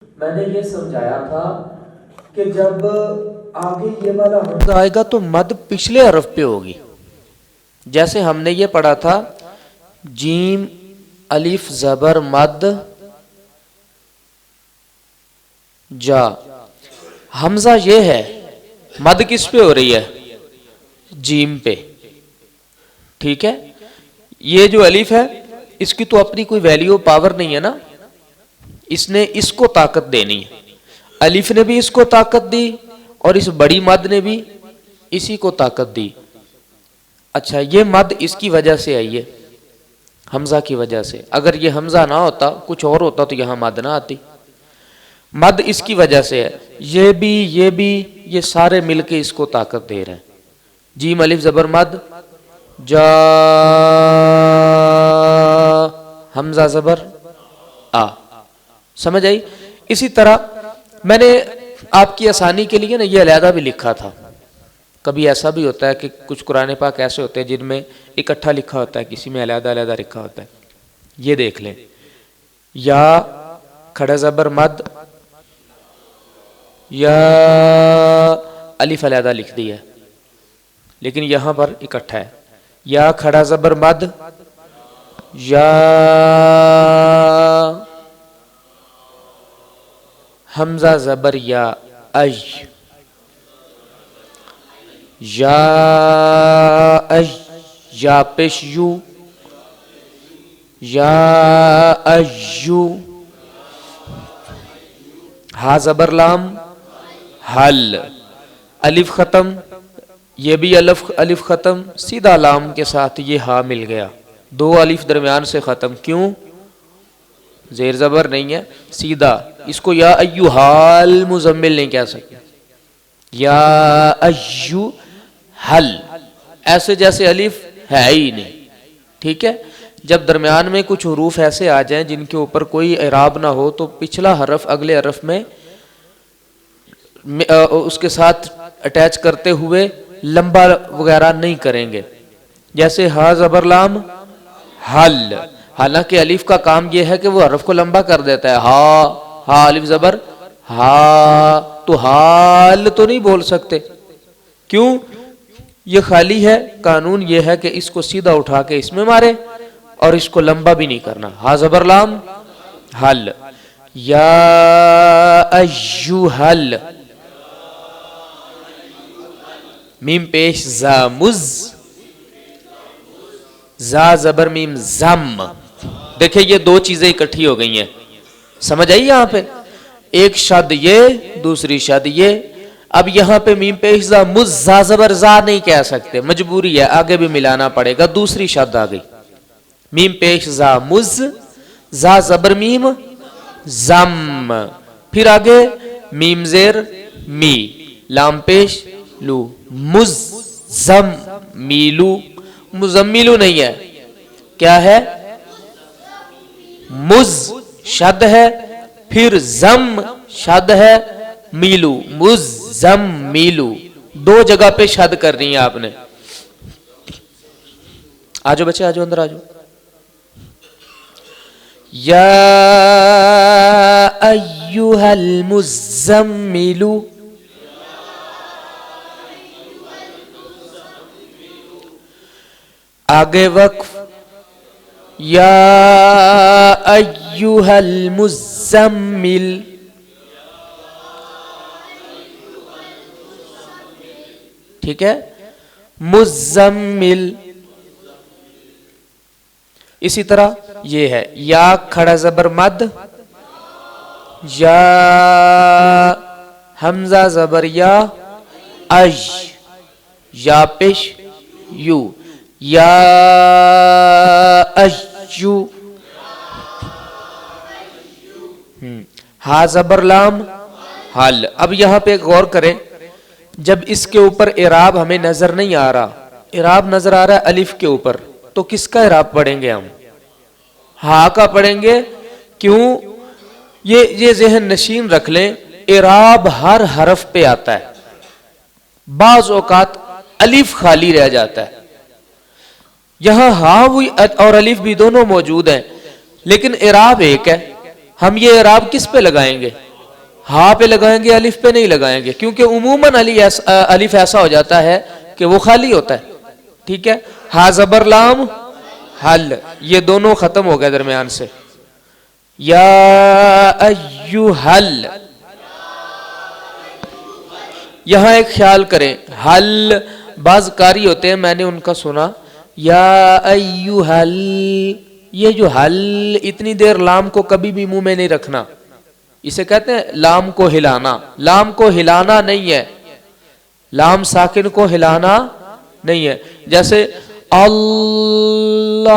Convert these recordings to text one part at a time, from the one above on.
میں نے یہ سمجھایا تھا کہ جب آگے یہ والا حمزہ آئے گا تو مد پچھلے حرف پہ ہوگی. جیسے ہم نے یہ پڑھا تھا جیم الف زبر مد جا. حمزہ یہ ہے, مد کس پہ ہو رہی ہے؟ جیم پہ. ٹھیک ہے, یہ جو الف ہے اس کی تو اپنی کوئی ویلیو پاور نہیں ہے نا, اس نے اس کو طاقت دینی ہے. الف نے بھی اس کو طاقت دی اور اس بڑی مد نے بھی اسی کو طاقت دی. اچھا, یہ مد اس کی وجہ سے آئی ہے, حمزہ کی وجہ سے. اگر یہ حمزہ نہ ہوتا, کچھ اور ہوتا تو یہاں مد نہ آتی. مد اس کی وجہ سے ہے. یہ بھی یہ سارے مل کے اس کو طاقت دے رہے ہیں. جیم الف زبر مد جا, حمزہ زبر آ. سمجھ آئی؟ اسی طرح میں نے آپ کی آسانی کے لیے نا یہ علیحدہ بھی لکھا تھا. کبھی ایسا بھی ہوتا ہے کہ کچھ قرآن پاک ایسے ہوتے ہیں جن میں اکٹھا لکھا ہوتا ہے, کسی میں علیحدہ علیحدہ لکھا ہوتا ہے. یہ دیکھ لیں, یا کھڑا زبر مد, یا الف علیحدہ لکھ دی ہے لیکن یہاں پر اکٹھا ہے. یا کھڑا زبر مد, یا حمزہ زبر یا اج, یا اج, یا پیش یو, یا ایو. ہا زبر لام حل, الف ختم, یہ بھی الف ختم, سیدھا لام کے ساتھ یہ ہا مل گیا. دو الف درمیان سے ختم, کیوں؟ زیر زبر نہیں ہے, سیدھا. اس کو یا ایو حال مزمل نہیں کہہ سکتے, یا ایو حل, ایسے جیسے الف ہے ہی نہیں. ٹھیک ہے, جب درمیان میں کچھ حروف ایسے آ جائیں جن کے اوپر کوئی اعراب نہ ہو تو پچھلا حرف اگلے حرف میں اس کے ساتھ اٹیچ کرتے ہوئے لمبا وغیرہ نہیں کریں گے. جیسے ہا زبر لام حل, حالانکہ الف کا کام یہ ہے کہ وہ حرف کو لمبا کر دیتا ہے. ہا الف زبر ہا, تو حال تو نہیں بول سکتے. کیوں؟ یہ خالی ہے. قانون یہ ہے کہ اس کو سیدھا اٹھا کے اس میں مارے اور اس کو لمبا بھی نہیں کرنا. ہا زبر لام حل, یا ایو حل, میم پیش زا مز, زا زبر میم زم. دیکھیں یہ دو چیزیں اکٹھی ہو گئی ہیں. سمجھ آئی یہاں پہ؟ ایک شد یہ, دوسری شد یہ. اب یہاں پہ میم پیش زا مز, زا زبر زا نہیں کہہ سکتے, مجبوری ہے, آگے بھی ملانا پڑے گا. دوسری شد آ گئی, میم پیش زا مز, زا زبر میم زم. پھر آگے میم زیر می, لام پیش لو, مزم میلو. مزملو نہیں ہے, کیا ہے؟ مز شد ہے, پھر زم شد ہے, میلو مزم میلو. دو جگہ پہ شد کر رہی ہیں آپ نے. آجو بچے, آجو اندر آجو. یا ایھا المزمل, آگے وقف, یا ایھا المزمل. ٹھیک ہے, مزمل. اسی طرح یہ ہے, یا کھڑا زبر مد, یا حمزہ زبر یا اج, یا پیش یو, یا ایو. ہا زبر لام حل. اب یہاں پہ غور کریں, جب اس کے اوپر اعراب ہمیں نظر نہیں آ رہا, اعراب نظر آ رہا ہے الف کے اوپر, تو کس کا اعراب پڑھیں گے ہم؟ ہا کا پڑھیں گے. کیوں؟ یہ ذہن نشین رکھ لیں, اعراب ہر حرف پہ آتا ہے. بعض اوقات الف خالی رہ جاتا ہے, یہاں ہاں اور الف بھی دونوں موجود ہیں لیکن اعراب ایک ہے. ہم یہ اعراب کس پہ لگائیں گے؟ ہا پہ لگائیں گے, الف پہ نہیں لگائیں گے, کیونکہ عموماً الف ایسا ہو جاتا ہے کہ وہ خالی ہوتا ہے. ٹھیک ہے, ہا زبر لام حل, یہ دونوں ختم ہو گئے درمیان سے. یا ایوہل, یہاں ایک خیال کریں, حل بعض قاری ہوتے ہیں, میں نے ان کا سنا, یا ایوہل, یہ جو حل اتنی دیر لام کو کبھی بھی منہ میں نہیں رکھنا, اسے کہتے ہیں لام کو ہلانا. لام کو ہلانا نہیں ہے, لام ساکن کو ہلانا نہیں ہے. جیسے اللہ,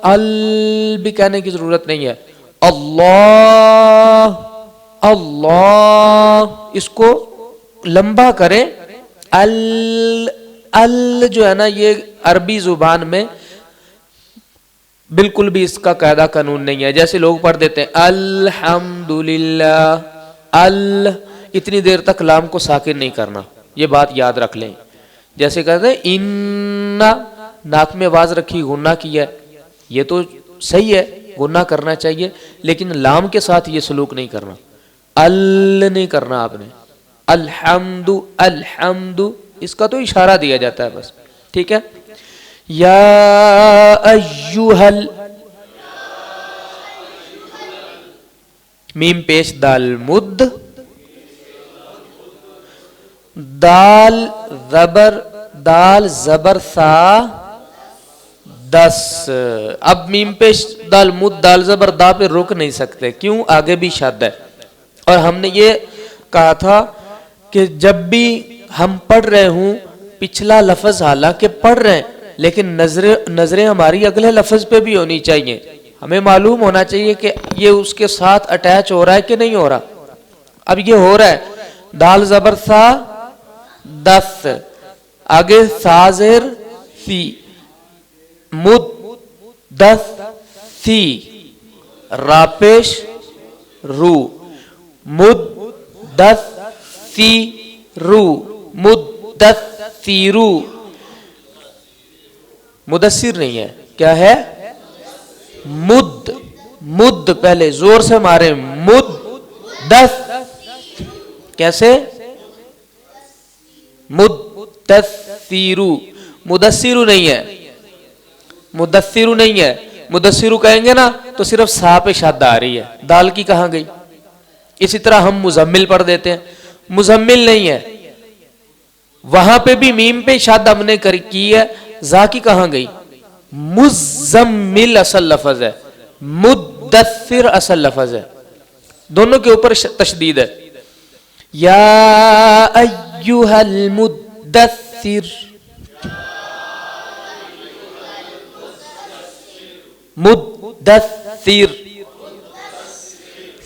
ال بھی کہنے کی ضرورت نہیں ہے. اللہ, اللہ, اس کو لمبا کریں. ال جو ہے نا, یہ عربی زبان میں بالکل بھی اس کا قاعدہ قانون نہیں ہے. جیسے لوگ پڑھ دیتے ہیں الحمدللہ, اتنی دیر تک لام کو ساکن نہیں کرنا, یہ بات یاد رکھ لیں. جیسے کہتے ہیں ان, ناک میں آواز رکھی, غنہ کیا, یہ تو صحیح ہے, غنہ کرنا چاہیے, لیکن لام کے ساتھ یہ سلوک نہیں کرنا, نہیں کرنا آپ نے. الحمد, الحمد, اس کا تو اشارہ دیا جاتا ہے بس. ٹھیک ہے. یا ایوہل, میم پیش دال مد, دال زبر, دال زبر سا, 10. اب میم پیش دال مد دال زبر دا پہ رک نہیں سکتے, کیوں؟ آگے بھی شد ہے. اور ہم نے یہ کہا تھا کہ جب بھی ہم پڑھ رہے ہوں پچھلا لفظ حالانکہ پڑھ رہے ہیں, لیکن نظریں ہماری اگلے لفظ پہ بھی ہونی چاہیے. ہمیں معلوم ہونا چاہیے کہ یہ اس کے ساتھ اٹیچ ہو رہا ہے کہ نہیں ہو رہا. اب یہ ہو رہا ہے, دال زبر سا 10, آگے سا زیر سی, مد 10 سی, را پیش رو, مد 10 سی رو, مد 10 سی رو. مدثر نہیں ہے, کیا ہے؟ مد, مد پہلے زور سے مارے, مد 10, کیسے؟ مدثیرو, مدثیرو نہیں ہے, مدثیرو نہیں ہے. مدثیرو کہیں گے نا تو صرف سا پہ شد آ رہی ہے, دال کی کہاں گئی؟ اسی طرح ہم مزمل پڑھ دیتے ہیں, مزمل نہیں ہے, وہاں پہ بھی میم پہ شد ہم نے کی ہے, زا کی کہاں گئی؟ مزمل اصل لفظ ہے, مدثر اصل لفظ ہے, دونوں کے اوپر تشدید ہے. یا ایہا المدثر, مدثر,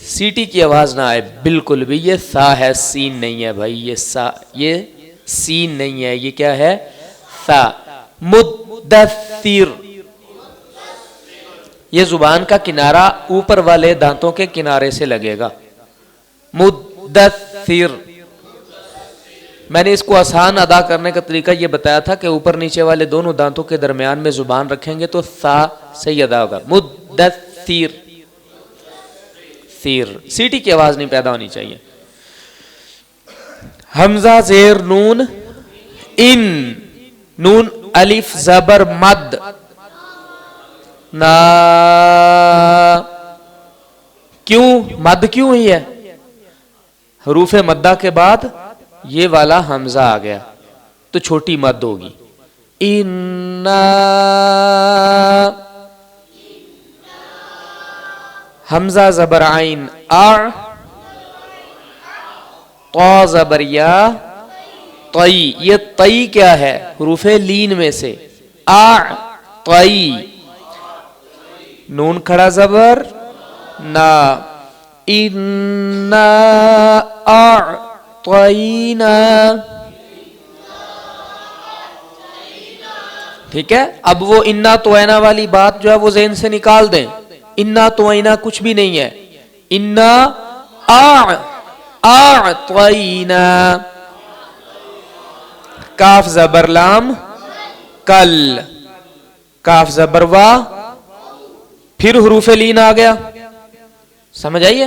سیٹی کی آواز نہ آئے بالکل بھی. یہ سا ہے, سین نہیں ہے بھائی, یہ سا, یہ سین نہیں ہے, یہ کیا ہے؟ سا. مدثر, یہ زبان کا کنارہ اوپر والے دانتوں کے کنارے سے لگے گا. مدثر, میں نے اس کو آسان ادا کرنے کا طریقہ یہ بتایا تھا کہ اوپر نیچے والے دونوں دانتوں کے درمیان میں زبان رکھیں گے تو سا صحیح ادا ہوگا. مدثر, سیر, سیٹی کی آواز نہیں پیدا ہونی چاہیے. حمزہ زیر نون ان, نون الف زبر مد, نا, کیوں مد کیوں ہوئی ہے؟ حروف مدہ کے بعد یہ والا حمزہ آ گیا تو چھوٹی مد ہوگی. انا, حمزہ زبر عین آ, طا زبر یا طی, یہ طی کیا ہے؟ حروف لین میں سے آ, طی, نون کھڑا زبر نا, انا اعطینا. ٹھیک ہے. اب وہ انا توینا والی بات جو ہے وہ ذہن سے نکال دیں, انا توینا کچھ بھی نہیں ہے. انا اعطینا, کاف زبر لام کل, کاف زبر وا, پھر حروف لین آ گیا. سمجھ آئیے؟